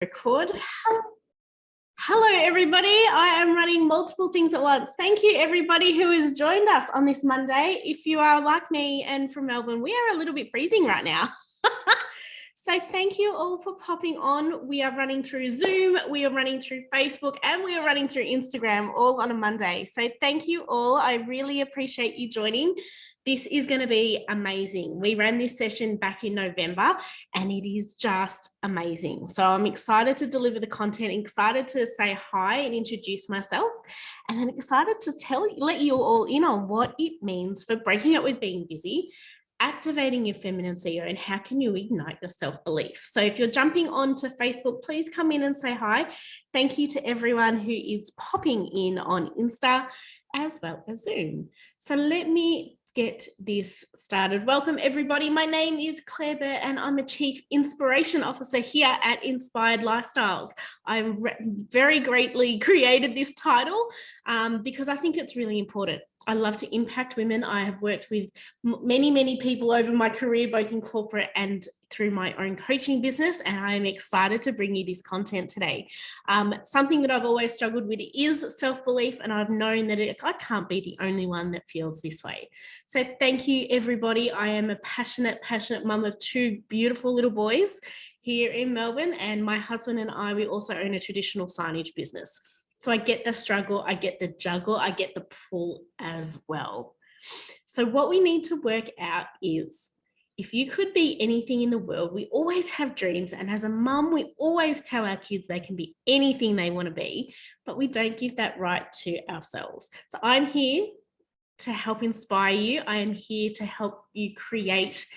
Record. Hello, everybody. I am running multiple things at once. Thank you, everybody who has joined us on this Monday. If you are like me and from Melbourne, we are a little bit freezing right now. So thank you all for popping on. We are running through Zoom, we are running through Facebook, and we are running through Instagram all on a Monday. So thank you all. I really appreciate you joining. This is going to be amazing. We ran this session back in November and it is just amazing. So I'm excited to deliver the content, excited to say hi and introduce myself, and then excited to let you all in on what it means for breaking up with being busy, activating your feminine CEO, and how can you ignite your self-belief. So if you're jumping onto Facebook, please come in and say hi. Thank you to everyone who is popping in on Insta as well as Zoom. So let me get this started. Welcome everybody. My name is Claire Burt and I'm a Chief Inspiration Officer here at Inspired Lifestyles. I've very greatly created this title because I think it's really important. I love to impact women. I have worked with many people over my career, both in corporate and through my own coaching business, and I am excited to bring you this content today. Something that I've always struggled with is self-belief, and I've known that I can't be the only one that feels this way. So thank you, everybody. I am a passionate mum of two beautiful little boys here in Melbourne, and my husband and I, we also own a traditional signage business. So I get the struggle, I get the juggle, I get the pull as well. So what we need to work out is, if you could be anything in the world, we always have dreams. And as a mum, we always tell our kids they can be anything they want to be, but we don't give that right to ourselves. So I'm here to help inspire you. I am here to help you create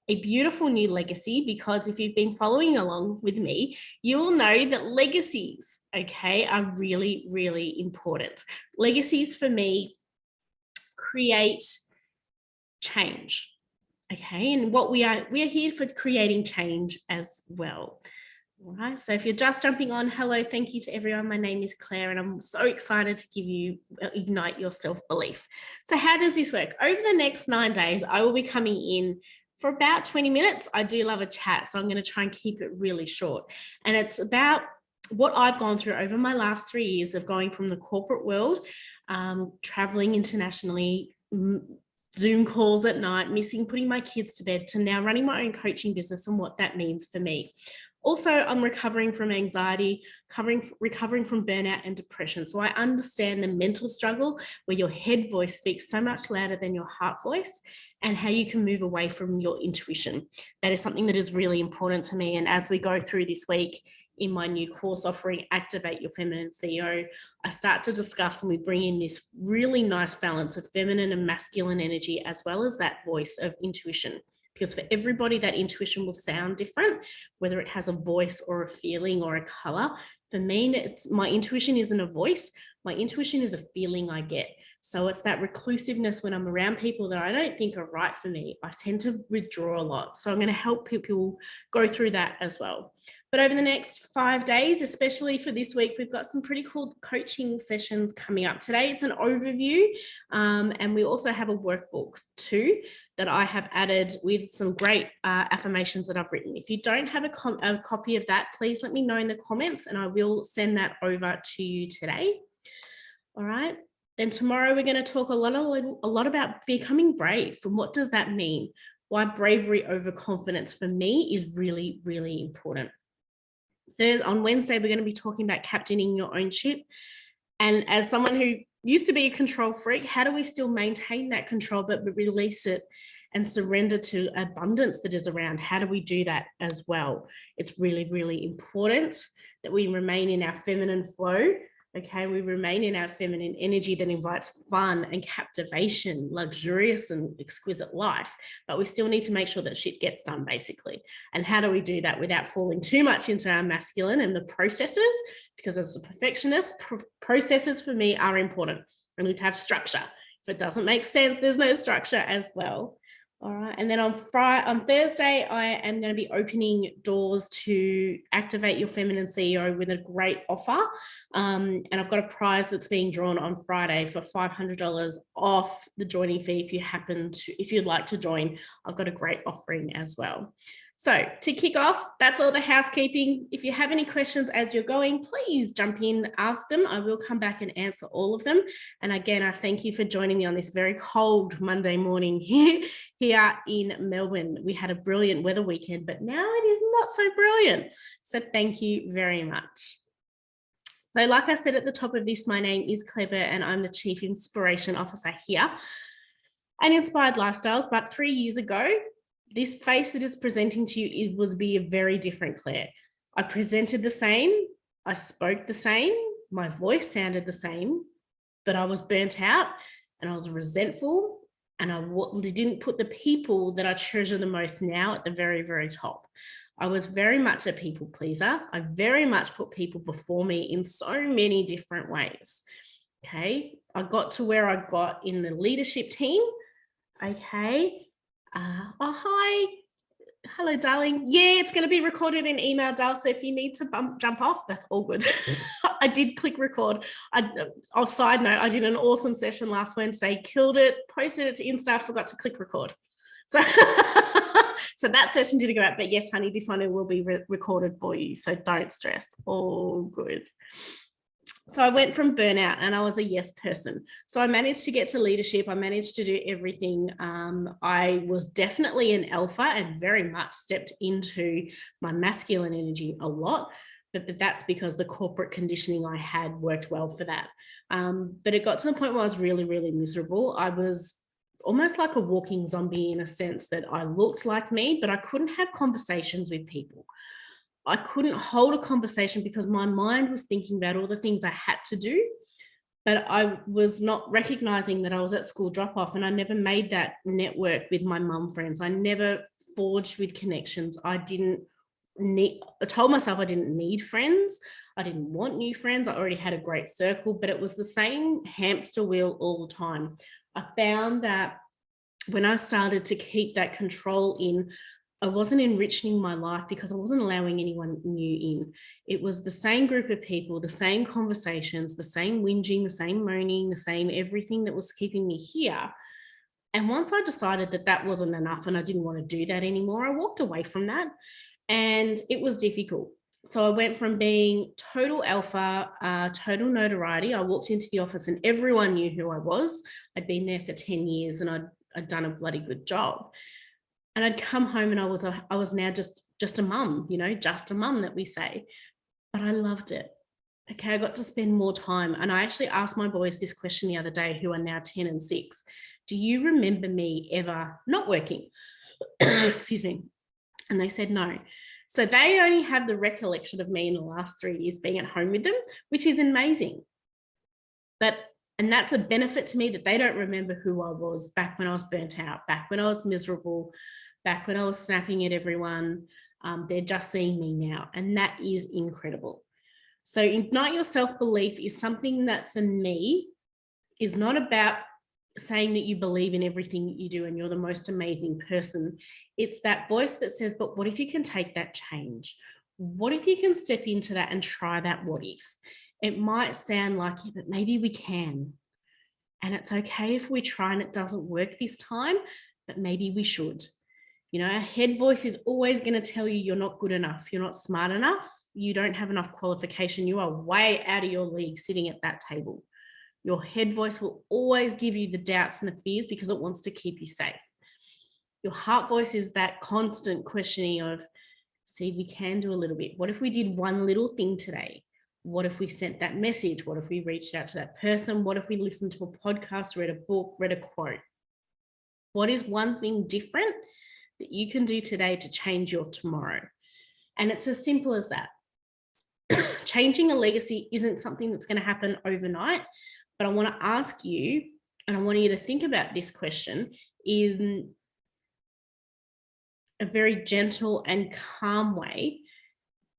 a beautiful new legacy, because if you've been following along with me, you'll know that legacies, okay, are really important. Legacies for me create change. Okay, and we are here for creating change as well. All right, so if you're just jumping on, hello, thank you to everyone. My name is Claire and I'm so excited to ignite your self-belief. So how does this work? Over the next 9 days, I will be coming in for about 20 minutes. I do love a chat, so I'm going to try and keep it really short. And it's about what I've gone through over my last 3 years of going from the corporate world, traveling internationally, Zoom calls at night, putting my kids to bed, to now running my own coaching business and what that means for me. Also, I'm recovering from anxiety, recovering from burnout and depression. So I understand the mental struggle where your head voice speaks so much louder than your heart voice, and how you can move away from your intuition. That is something that is really important to me. And as we go through this week in my new course offering, Activate Your Feminine CEO, I start to discuss and we bring in this really nice balance of feminine and masculine energy, as well as that voice of intuition. Because for everybody, that intuition will sound different, whether it has a voice or a feeling or a color. For me, my intuition isn't a voice. My intuition is a feeling I get. So it's that reclusiveness when I'm around people that I don't think are right for me. I tend to withdraw a lot. So I'm going to help people go through that as well. But over the next 5 days, especially for this week, we've got some pretty cool coaching sessions coming up. Today, it's an overview, and we also have a workbook too that I have added with some great affirmations that I've written. If you don't have a copy of that, please let me know in the comments and I will send that over to you today. All right. Then tomorrow we're going to talk a lot about becoming brave. And what does that mean? Why bravery over confidence for me is really important. On Wednesday, we're going to be talking about captaining your own ship. And as someone who used to be a control freak, how do we still maintain that control but release it and surrender to abundance that is around? How do we do that as well? It's really important that we remain in our feminine flow. Okay, we remain in our feminine energy that invites fun and captivation, luxurious and exquisite life, but we still need to make sure that shit gets done, basically. And how do we do that without falling too much into our masculine and the processes? Because as a perfectionist, processes for me are important. I need to have structure. If it doesn't make sense, there's no structure as well. All right, and then on Thursday, I am going to be opening doors to Activate Your Feminine CEO with a great offer. And I've got a prize that's being drawn on Friday for $500 off the joining fee if you'd like to join. I've got a great offering as well. So to kick off, that's all the housekeeping. If you have any questions as you're going, please jump in, ask them. I will come back and answer all of them. And again, I thank you for joining me on this very cold Monday morning here in Melbourne. We had a brilliant weather weekend, but now it is not so brilliant. So thank you very much. So like I said at the top of this, my name is Clever and I'm the Chief Inspiration Officer here and Inspired Lifestyles. But 3 years ago, this face that is presenting to you, it was be a very different Claire. I presented the same, I spoke the same, my voice sounded the same, but I was burnt out and I was resentful and I didn't put the people that I treasure the most now at the very, very top. I was very much a people pleaser. I very much put people before me in so many different ways. Okay, I got to where I got in the leadership team. Okay. Oh, hi. Hello, darling. Yeah, it's going to be recorded in email, Dal. So if you need to jump off, that's all good. I did click record. Side note, I did an awesome session last Wednesday, killed it, posted it to Insta, forgot to click record. So, so that session didn't go out. But yes, honey, this one will be recorded for you. So don't stress. All good. So I went from burnout and I was a yes person. So I managed to get to leadership. I managed to do everything. I was definitely an alpha and very much stepped into my masculine energy a lot. But that's because the corporate conditioning I had worked well for that. But it got to the point where I was really, really miserable. I was almost like a walking zombie in a sense that I looked like me, but I couldn't have conversations with people. I couldn't hold a conversation because my mind was thinking about all the things I had to do, but I was not recognizing that I was at school drop off and I never made that network with my mum friends. I never forged with connections. I told myself I didn't need friends. I didn't want new friends. I already had a great circle, but it was the same hamster wheel all the time. I found that when I started to keep that control in, I wasn't enriching my life because I wasn't allowing anyone new in. It was the same group of people, the same conversations, the same whinging, the same moaning, the same everything that was keeping me here. And once I decided that that wasn't enough and I didn't want to do that anymore, I walked away from that and it was difficult. So I went from being total alpha, total notoriety. I walked into the office and everyone knew who I was. I'd been there for 10 years and I'd done a bloody good job. And I'd come home and I was now just a mum, just a mum that we say, but I loved it. Okay, I got to spend more time. And I actually asked my boys this question the other day, who are now 10 and 6. Do you remember me ever not working? Excuse me. And they said no. So they only have the recollection of me in the last 3 years being at home with them, which is amazing. And that's a benefit to me that they don't remember who I was back when I was burnt out, back when I was miserable, back when I was snapping at everyone. They're just seeing me now. And that is incredible. So ignite your self-belief is something that for me is not about saying that you believe in everything that you do and you're the most amazing person. It's that voice that says, but what if you can take that change? What if you can step into that and try that what if? It might sound like, yeah, but maybe we can. And it's okay if we try and it doesn't work this time, but maybe we should. Our head voice is always going to tell you you're not good enough. You're not smart enough. You don't have enough qualification. You are way out of your league sitting at that table. Your head voice will always give you the doubts and the fears because it wants to keep you safe. Your heart voice is that constant questioning of, see, we can do a little bit. What if we did one little thing today? What if we sent that message? What if we reached out to that person? What if we listened to a podcast, read a book, read a quote? What is one thing different that you can do today to change your tomorrow? And it's as simple as that. Changing a legacy isn't something that's going to happen overnight, but I want to ask you, and I want you to think about this question in a very gentle and calm way.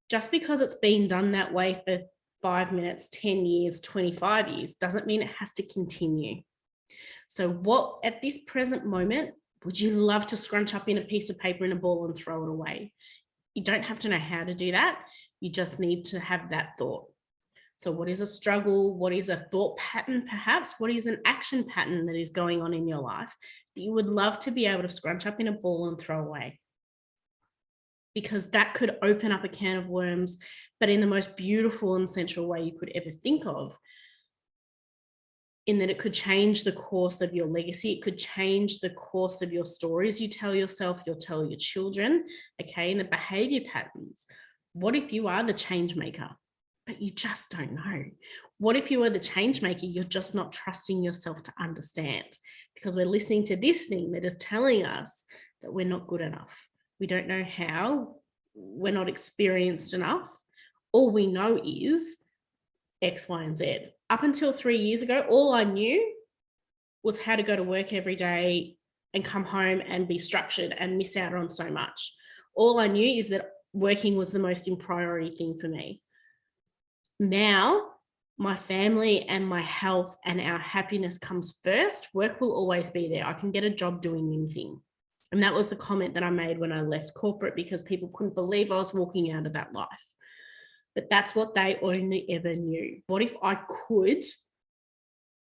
Just because it's been done that way for 5 minutes, 10 years, 25 years, doesn't mean it has to continue. So what at this present moment would you love to scrunch up in a piece of paper in a ball and throw it away? You don't have to know how to do that. You just need to have that thought. So what is a struggle? What is a thought pattern perhaps? What is an action pattern that is going on in your life that you would love to be able to scrunch up in a ball and throw away? because that could open up a can of worms, but in the most beautiful and sensual way you could ever think of, in that it could change the course of your legacy. It could change the course of your stories you tell yourself, you'll tell your children, okay, and the behavior patterns. What if you are the change maker, but you just don't know? What if you are the change maker, you're just not trusting yourself to understand, because we're listening to this thing that is telling us that we're not good enough. We don't know how, we're not experienced enough. All we know is X, Y, and Z. Up until 3 years ago, all I knew was how to go to work every day and come home and be structured and miss out on so much. All I knew is that working was the most priority thing for me. Now, my family and my health and our happiness comes first. Work will always be there. I can get a job doing anything. And that was the comment that I made when I left corporate, because people couldn't believe I was walking out of that life. But that's what they only ever knew. What if I could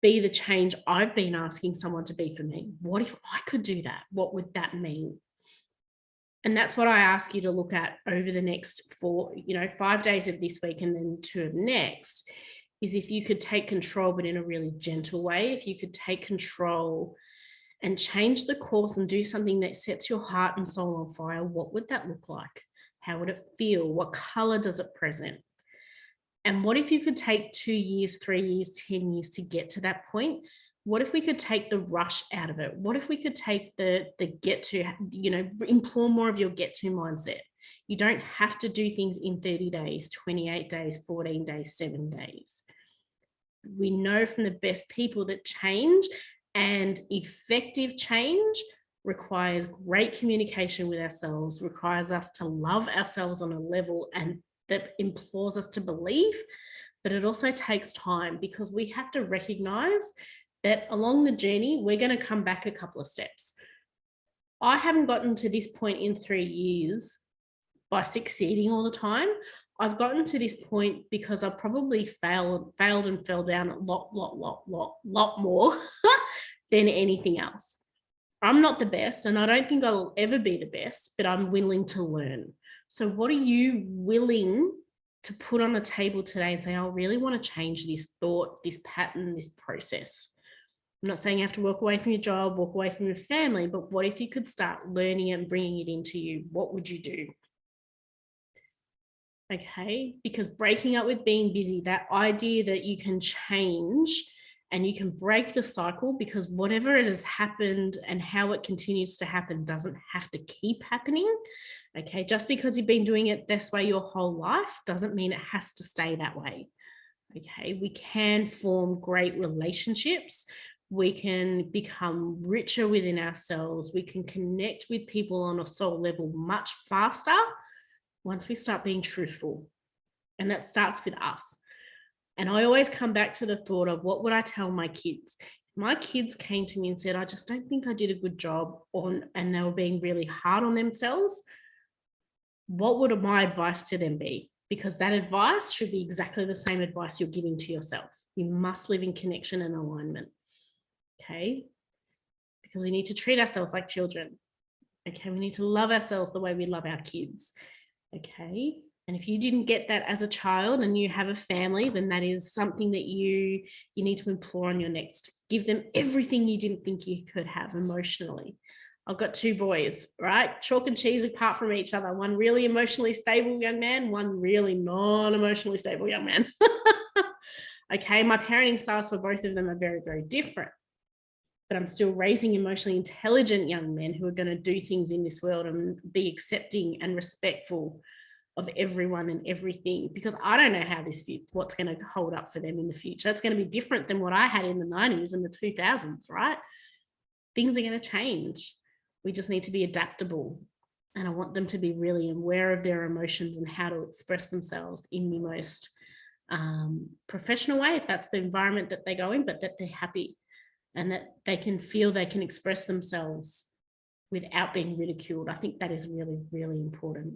be the change I've been asking someone to be for me? What if I could do that? What would that mean? And that's what I ask you to look at over the next 5 days of this week and then 2 of next, is if you could take control, but in a really gentle way. If you could take control and change the course and do something that sets your heart and soul on fire, what would that look like? How would it feel? What color does it present? And what if you could take 2 years, 3 years, 10 years to get to that point? What if we could take the rush out of it? What if we could take the get to, implore more of your get to mindset? You don't have to do things in 30 days, 28 days, 14 days, 7 days. We know from the best people that change and effective change requires great communication with ourselves, requires us to love ourselves on a level and that implores us to believe, but it also takes time, because we have to recognize that along the journey, we're going to come back a couple of steps. I haven't gotten to this point in 3 years by succeeding all the time. I've gotten to this point because I probably failed and fell down a lot more than anything else. I'm not the best, and I don't think I'll ever be the best, but I'm willing to learn. So what are you willing to put on the table today and say, I really want to change this thought, this pattern, this process? I'm not saying you have to walk away from your job, walk away from your family, but what if you could start learning and bringing it into you? What would you do? Okay, because breaking up with being busy, that idea that you can change and you can break the cycle, because whatever it has happened and how it continues to happen doesn't have to keep happening. Okay, just because you've been doing it this way your whole life doesn't mean it has to stay that way. Okay, we can form great relationships. We can become richer within ourselves. We can connect with people on a soul level much faster once we start being truthful. And that starts with us. And I always come back to the thought of, what would I tell my kids? If my kids came to me and said, I just don't think I did a good job and they were being really hard on themselves, what would my advice to them be? Because that advice should be exactly the same advice you're giving to yourself. You must live in connection and alignment. Okay? Because we need to treat ourselves like children. Okay? We need to love ourselves the way we love our kids. Okay? And if you didn't get that as a child and you have a family, then that is something that you need to implore on your next. Give them everything you didn't think you could have emotionally. I've got 2 boys, right? Chalk and cheese apart from each other. One really emotionally stable young man, one really non-emotionally stable young man. Okay, my parenting styles for both of them are very, very different. But I'm still raising emotionally intelligent young men who are going to do things in this world and be accepting and respectful of everyone and everything, because I don't know how what's going to hold up for them in the future. It's going to be different than what I had in the 90s and the 2000s, right? Things are going to change. We just need to be adaptable. And I want them to be really aware of their emotions and how to express themselves in the most professional way, if that's the environment that they go in, but that they're happy and that they can feel they can express themselves without being ridiculed. I think that is really, really important.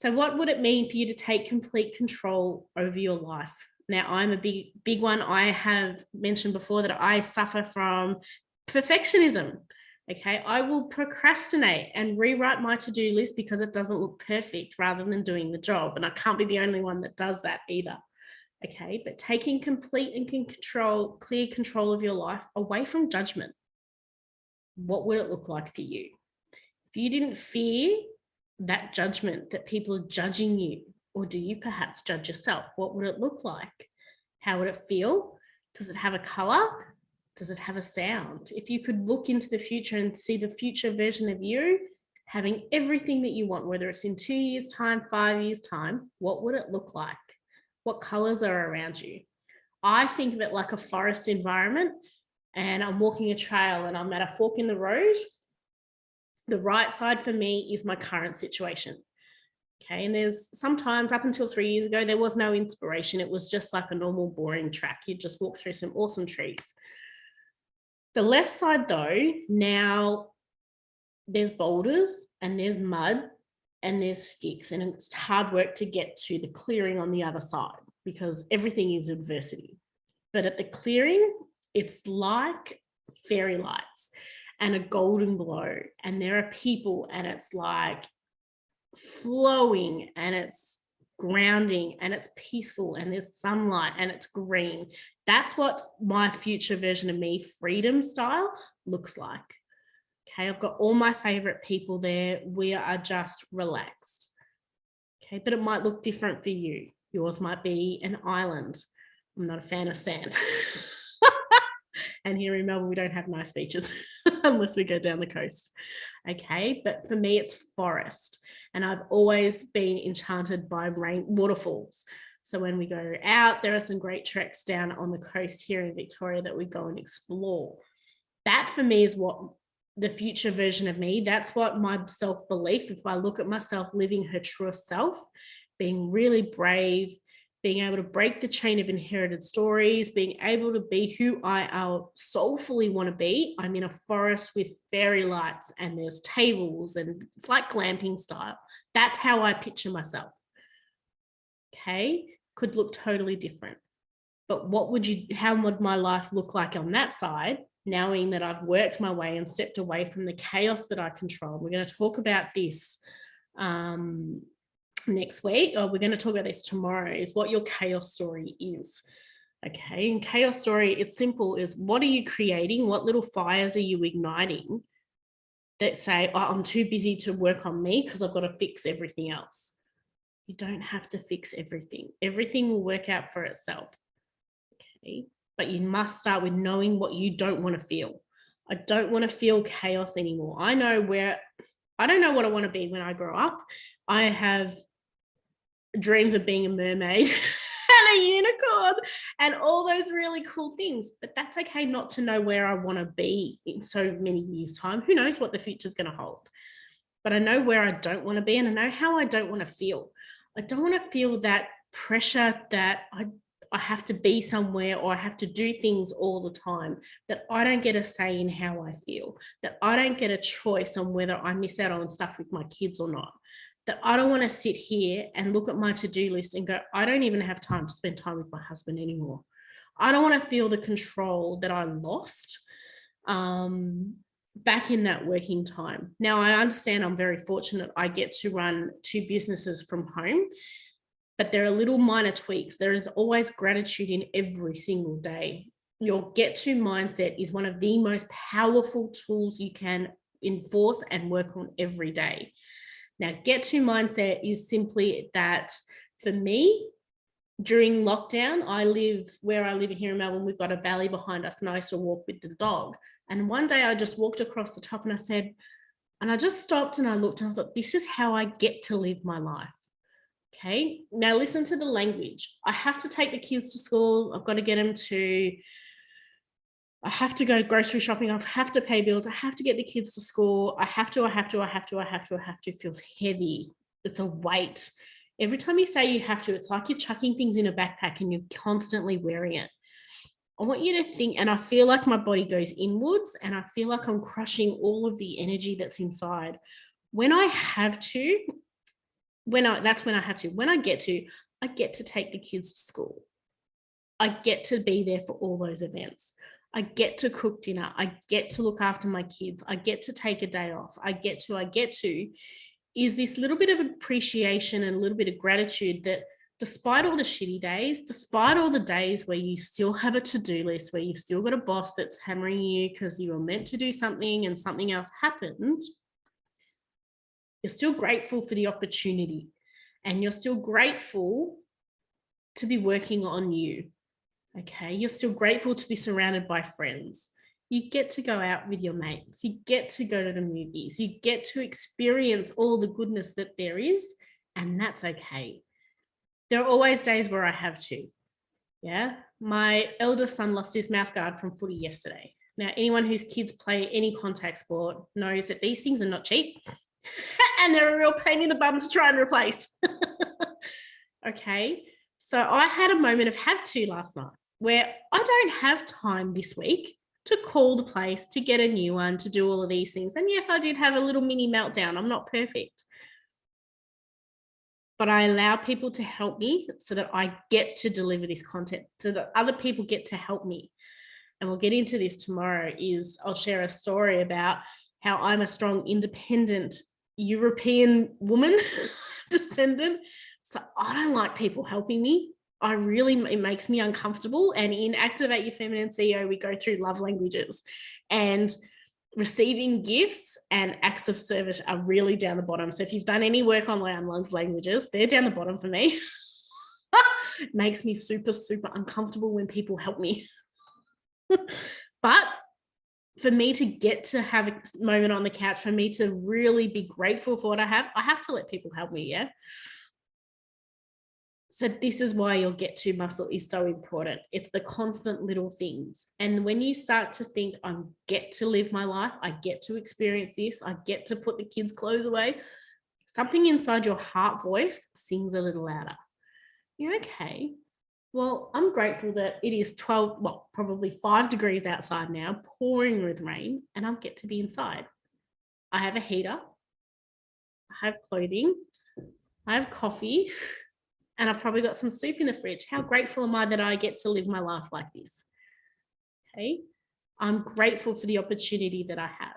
So what would it mean for you to take complete control over your life? Now, I'm a big one. I have mentioned before that I suffer from perfectionism. Okay, I will procrastinate and rewrite my to-do list because it doesn't look perfect rather than doing the job. And I can't be the only one that does that either. Okay, but taking complete and clear control of your life away from judgment. What would it look like for you? If you didn't fear that judgment that people are judging you, or do you perhaps judge yourself? What would it look like? How would it feel? Does it have a color? Does it have a sound? If you could look into the future and see the future version of you having everything that you want, whether it's in 2 years' time, 5 years' time, what would it look like? What colors are around you? I think of it like a forest environment, and I'm walking a trail and I'm at a fork in the road. The right side for me is my current situation. Okay, and there's sometimes, up until 3 years ago, there was no inspiration. It was just like a normal boring track. You just walk through some awesome trees. The left side though, now there's boulders and there's mud and there's sticks, and it's hard work to get to the clearing on the other side because everything is adversity. But at the clearing, it's like fairy lights and a golden glow, and there are people, and it's like flowing, and it's grounding, and it's peaceful, and there's sunlight, and it's green. That's what my future version of me, freedom style, looks like. Okay, I've got all my favorite people there. We are just relaxed. Okay, but it might look different for you. Yours might be an island. I'm not a fan of sand. And here in Melbourne, we don't have nice beaches unless we go down the coast. Okay, but for me, it's forest. And I've always been enchanted by waterfalls. So when we go out, there are some great treks down on the coast here in Victoria that we go and explore. That for me is what the future version of me, that's what my self-belief, if I look at myself living her truest self, being really brave, being able to break the chain of inherited stories, being able to be who I soulfully want to be. I'm in a forest with fairy lights and there's tables and it's like glamping style. That's how I picture myself. Okay, could look totally different. But how would my life look like on that side, knowing that I've worked my way and stepped away from the chaos that I control? We're going to talk about this next week, or we're going to talk about this tomorrow, is what your chaos story is. Okay, and chaos story, it's simple, is what are you creating? What little fires are you igniting that say, oh, I'm too busy to work on me because I've got to fix everything else? You don't have to fix everything. Everything will work out for itself. Okay, but you must start with knowing what you don't want to feel. I don't want to feel chaos anymore. I don't know what I want to be when I grow up. I have dreams of being a mermaid and a unicorn and all those really cool things, but that's okay not to know where I want to be in so many years' time. Who knows what the future is going to hold? But I know where I don't want to be, and I know how I don't want to feel. I don't want to feel that pressure that I have to be somewhere or I have to do things all the time, that I don't get a say in how I feel, that I don't get a choice on whether I miss out on stuff with my kids or not, that I don't want to sit here and look at my to-do list and go, I don't even have time to spend time with my husband anymore. I don't want to feel the control that I lost back in that working time. Now, I understand I'm very fortunate. I get to run 2 businesses from home, but there are little minor tweaks. There is always gratitude in every single day. Your get-to mindset is one of the most powerful tools you can enforce and work on every day. Now, get-to mindset is simply that for me, during lockdown, where I live here in Melbourne, we've got a valley behind us, and I used to walk with the dog. And one day I just walked across the top and I just stopped and I looked and I thought, this is how I get to live my life. Okay, now listen to the language. I have to take the kids to school. I've got to get them I have to go grocery shopping. I have to pay bills. I have to get the kids to school. I have to. It feels heavy. It's a weight. Every time you say you have to, it's like you're chucking things in a backpack and you're constantly wearing it. I want you to think, and I feel like my body goes inwards and I feel like I'm crushing all of the energy that's inside. When I have to, that's when I have to. When I get to take the kids to school. I get to be there for all those events. I get to cook dinner. I get to look after my kids. I get to take a day off. I get to, is this little bit of appreciation and a little bit of gratitude that despite all the shitty days, despite all the days where you still have a to-do list, where you've still got a boss that's hammering you because you were meant to do something and something else happened, you're still grateful for the opportunity, and you're still grateful to be working on you. Okay, you're still grateful to be surrounded by friends. You get to go out with your mates. You get to go to the movies. You get to experience all the goodness that there is, and that's okay. There are always days where I have to. Yeah, my eldest son lost his mouthguard from footy yesterday. Now, anyone whose kids play any contact sport knows that these things are not cheap and they're a real pain in the bum to try and replace. Okay, so I had a moment of have to last night where I don't have time this week to call the place, to get a new one, to do all of these things. And yes, I did have a little mini meltdown. I'm not perfect. But I allow people to help me so that I get to deliver this content, so that other people get to help me. And we'll get into this tomorrow. I'll share a story about how I'm a strong, independent European woman descendant. So I don't like people helping me. It makes me uncomfortable. And in Activate Your Feminine CEO, we go through love languages, and receiving gifts and acts of service are really down the bottom. So if you've done any work on love languages, they're down the bottom for me. It makes me super, super uncomfortable when people help me. But for me to get to have a moment on the couch, for me to really be grateful for what I have to let people help me. Yeah. So this is why your get to muscle is so important. It's the constant little things. And when you start to think, I get to live my life, I get to experience this, I get to put the kids' clothes away, something inside your heart voice sings a little louder. You're okay. Well, I'm grateful that it is probably 5 degrees outside now, pouring with rain, and I get to be inside. I have a heater, I have clothing, I have coffee, and I've probably got some soup in the fridge. How grateful am I that I get to live my life like this? Okay. I'm grateful for the opportunity that I have.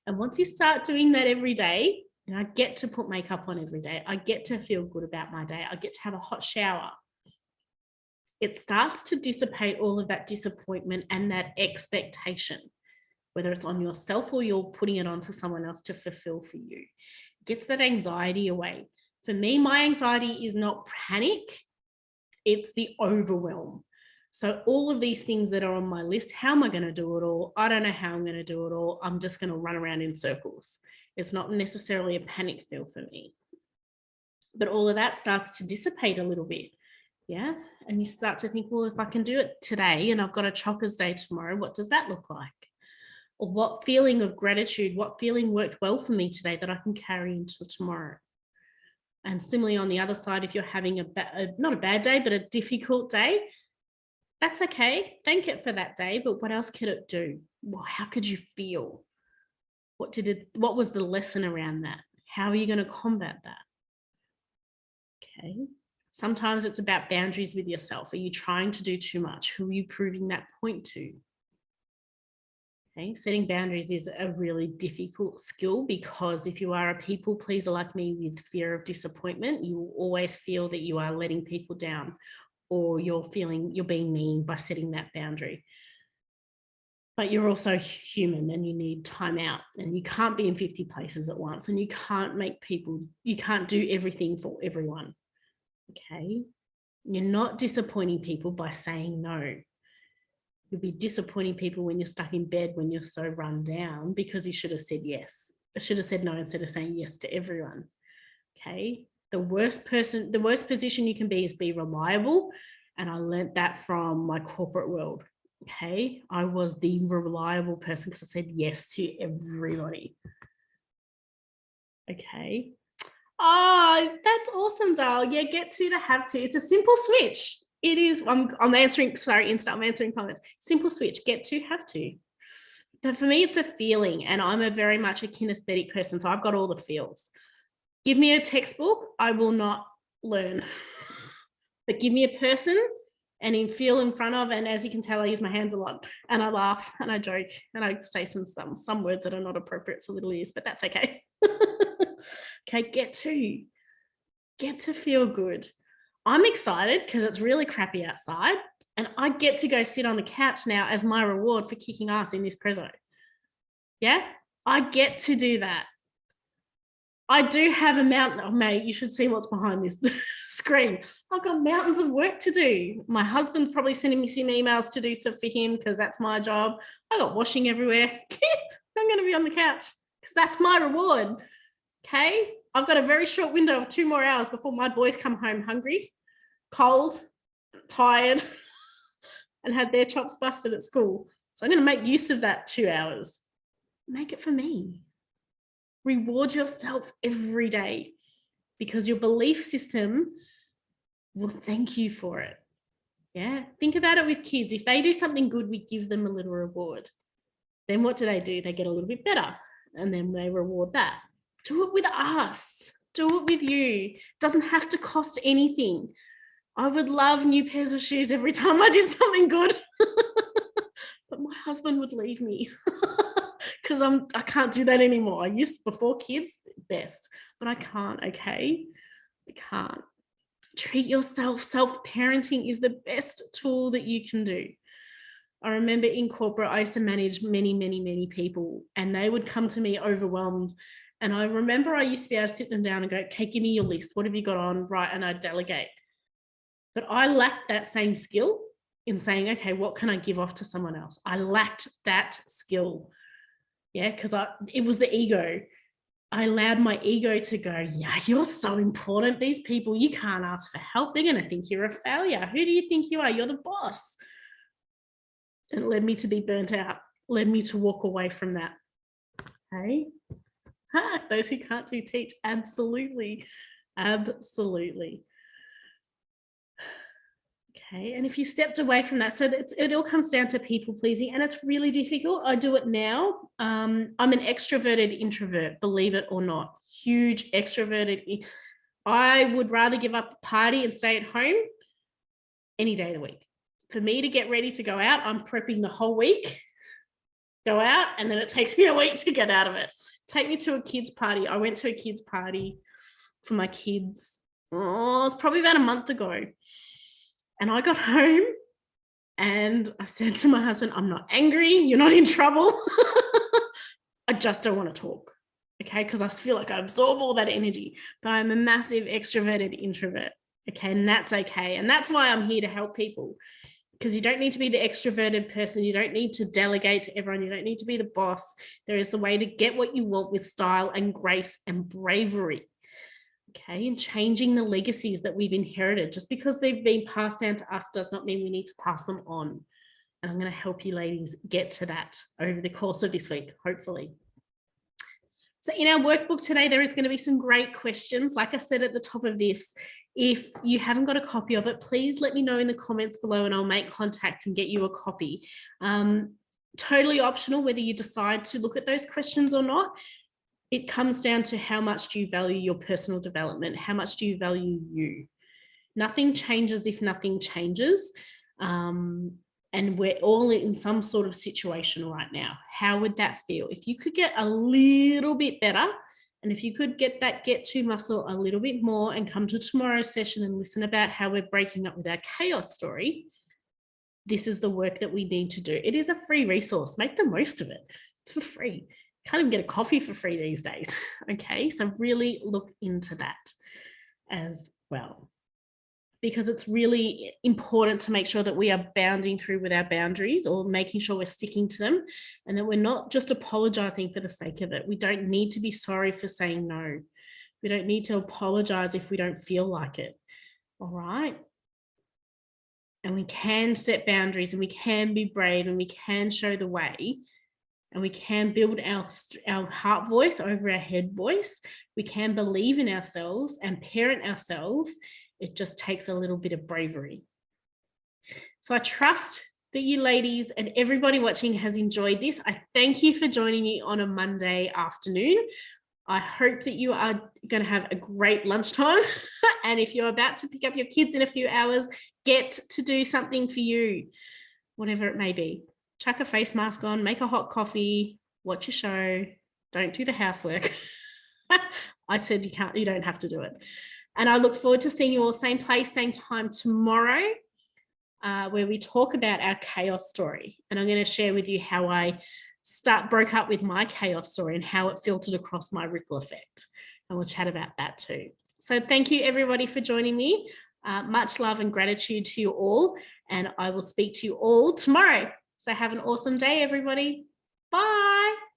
And once you start doing that every day, and I get to put makeup on every day, I get to feel good about my day, I get to have a hot shower, it starts to dissipate all of that disappointment and that expectation, whether it's on yourself or you're putting it onto someone else to fulfill for you. It gets that anxiety away. For me, my anxiety is not panic, it's the overwhelm. So all of these things that are on my list, how am I going to do it all? I don't know how I'm going to do it all. I'm just going to run around in circles. It's not necessarily a panic feel for me. But all of that starts to dissipate a little bit. Yeah. And you start to think, well, if I can do it today and I've got a chockers day tomorrow, what does that look like? Or what feeling of gratitude, what feeling worked well for me today that I can carry into tomorrow? And similarly, on the other side, if you're having not a bad day, but a difficult day, that's okay. Thank it for that day. But what else could it do? Well, how could you feel? What was the lesson around that? How are you going to combat that? Okay. Sometimes it's about boundaries with yourself. Are you trying to do too much? Who are you proving that point to? Okay, setting boundaries is a really difficult skill, because if you are a people pleaser like me with fear of disappointment, you will always feel that you are letting people down, or you're being mean by setting that boundary. But you're also human and you need time out, and you can't be in 50 places at once, and you can't do everything for everyone. Okay, you're not disappointing people by saying no. You'll be disappointing people when you're stuck in bed, when you're so run down, because you should have said yes. I should have said no instead of saying yes to everyone. Okay. The worst position you can be is be reliable. And I learned that from my corporate world. Okay. I was the reliable person because I said yes to everybody. Okay. Oh, that's awesome, Dal. Yeah, get to have to. It's a simple switch. It is. I'm answering. Sorry, Insta. I'm answering comments. Simple switch. Get to have to. But for me, it's a feeling, and I'm very much a kinesthetic person, so I've got all the feels. Give me a textbook, I will not learn. But give me a person, and feel in front of. And as you can tell, I use my hands a lot, and I laugh and I joke and I say some words that are not appropriate for little ears, but that's okay. Okay, get to feel good. I'm excited because it's really crappy outside, and I get to go sit on the couch now as my reward for kicking ass in this prezzo. Yeah, I get to do that. I do have a mountain. Oh, mate, you should see what's behind this screen. I've got mountains of work to do. My husband's probably sending me some emails to do stuff for him because that's my job. I got washing everywhere. I'm going to be on the couch because that's my reward. Okay. I've got a very short window of 2 more hours before my boys come home hungry, cold, tired, and had their chops busted at school. So I'm going to make use of that 2 hours. Make it for me. Reward yourself every day because your belief system will thank you for it. Yeah. Think about it with kids. If they do something good, we give them a little reward. Then what do? They get a little bit better, and then they reward that. Do it with us. Do it with you. It doesn't have to cost anything. I would love new pairs of shoes every time I did something good. But my husband would leave me because I can't do that anymore. I used to, before kids, best, but I can't, okay? I can't. Treat yourself. Self-parenting is the best tool that you can do. I remember in corporate, I used to manage many, many, many people, and they would come to me overwhelmed. And I remember I used to be able to sit them down and go, okay, give me your list. What have you got on? Right. And I'd delegate. But I lacked that same skill in saying, okay, what can I give off to someone else? I lacked that skill. Yeah, because it was the ego. I allowed my ego to go, yeah, you're so important. These people, you can't ask for help. They're going to think you're a failure. Who do you think you are? You're the boss. And it led me to be burnt out, led me to walk away from that. Okay. Those who can't do teach. Absolutely. Absolutely. Okay. And if you stepped away from that, so it all comes down to people pleasing, and it's really difficult. I do it now. I'm an extroverted introvert, believe it or not. Huge extroverted. I would rather give up a party and stay at home any day of the week. For me to get ready to go out, I'm prepping the whole week. Go out, and then it takes me a week to get out of it. Take me to a kids' party. I went to a kids' party for my kids. Oh, it's probably about a month ago. And I got home and I said to my husband, I'm not angry. You're not in trouble. I just don't want to talk. Okay. Because I feel like I absorb all that energy, but I'm a massive extroverted introvert. Okay. And that's okay. And that's why I'm here to help people. Because you don't need to be the extroverted person. You don't need to delegate to everyone. You don't need to be the boss. There is a way to get what you want with style and grace and bravery. Okay, and changing the legacies that we've inherited. Just because they've been passed down to us does not mean we need to pass them on. And I'm going to help you ladies get to that over the course of this week, hopefully. So in our workbook today, there is going to be some great questions. Like I said at the top of this, if you haven't got a copy of it, please let me know in the comments below and I'll make contact and get you a copy. Totally optional whether you decide to look at those questions or not. It comes down to how much do you value your personal development? How much do you value you? Nothing changes if nothing changes. And we're all in some sort of situation right now. How would that feel? If you could get a little bit better, and if you could get that get to muscle a little bit more and come to tomorrow's session and listen about how we're breaking up with our chaos story, this is the work that we need to do. It is a free resource. Make the most of it. It's for free. Can't even get a coffee for free these days. Okay, so really look into that as well, because it's really important to make sure that we are bounding through with our boundaries, or making sure we're sticking to them, and that we're not just apologizing for the sake of it. We don't need to be sorry for saying no. We don't need to apologize if we don't feel like it. All right. And we can set boundaries, and we can be brave, and we can show the way. And we can build our heart voice over our head voice. We can believe in ourselves and parent ourselves. It just takes a little bit of bravery. So I trust that you ladies and everybody watching has enjoyed this. I thank you for joining me on a Monday afternoon. I hope that you are going to have a great lunchtime. And if you're about to pick up your kids in a few hours, get to do something for you, whatever it may be. Chuck a face mask on, make a hot coffee, watch a show, don't do the housework. I said you don't have to do it. And I look forward to seeing you all same place, same time tomorrow, where we talk about our chaos story. And I'm going to share with you how I broke up with my chaos story and how it filtered across my ripple effect. And we'll chat about that too. So thank you everybody for joining me. Much love and gratitude to you all. And I will speak to you all tomorrow. So have an awesome day, everybody. Bye.